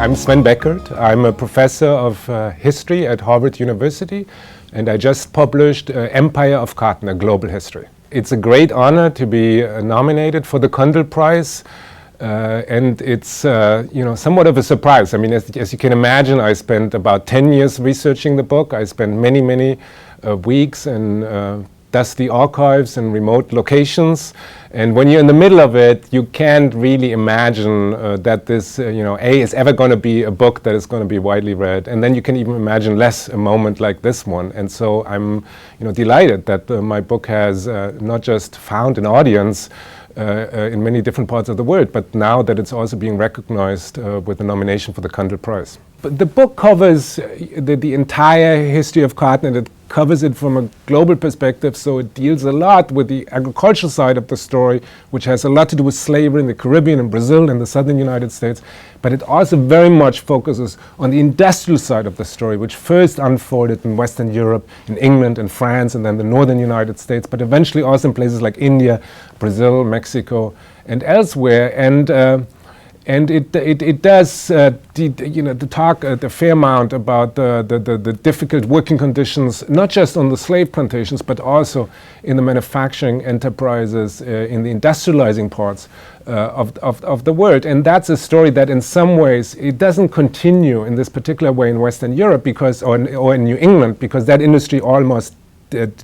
I'm Sven Beckert. I'm a professor of history at Harvard University, and I just published Empire of Cotton, A Global History. It's a great honor to be nominated for the Cundill Prize, and it's somewhat of a surprise. I mean, as you can imagine, I spent about 10 years researching the book. I spent many weeks in dusty archives and remote locations, and when you're in the middle of it, you can't really imagine that this is ever going to be a book that is going to be widely read, and then you can even imagine less a moment like this one. And so I'm delighted that my book has not just found an audience in many different parts of the world, but now that it's also being recognized with the nomination for the Cundill Prize. But the book covers the entire history of cotton, and it covers it from a global perspective, so it deals a lot with the agricultural side of the story, which has a lot to do with slavery in the Caribbean and Brazil and the southern United States, but it also very much focuses on the industrial side of the story, which first unfolded in Western Europe, in England and France, and then the northern United States, but eventually also in places like India, Brazil, Mexico, and elsewhere. And it does talk a fair amount about the difficult working conditions, not just on the slave plantations, but also in the manufacturing enterprises, in the industrializing parts of the world. And that's a story that in some ways it doesn't continue in this particular way in Western Europe or in New England, because that industry almost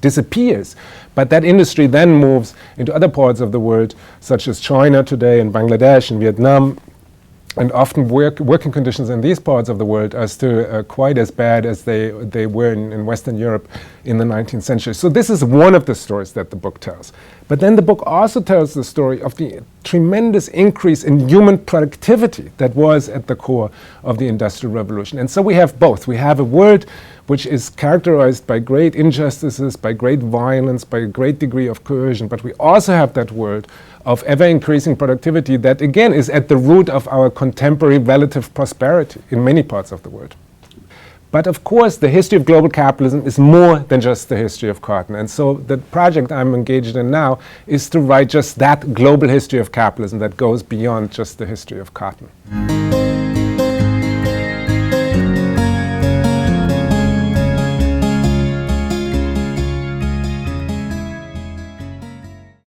disappears. But that industry then moves into other parts of the world, such as China today and Bangladesh and Vietnam, and often working conditions in these parts of the world are still quite as bad as they were in Western Europe in the 19th century. So this is one of the stories that the book tells. But then the book also tells the story of the tremendous increase in human productivity that was at the core of the Industrial Revolution. And so we have both. We have a world which is characterized by great injustices, by great violence, by a great degree of coercion, but we also have that world of ever-increasing productivity that, again, is at the root of our contemporary relative prosperity in many parts of the world. But of course, the history of global capitalism is more than just the history of cotton. And so the project I'm engaged in now is to write just that global history of capitalism that goes beyond just the history of cotton.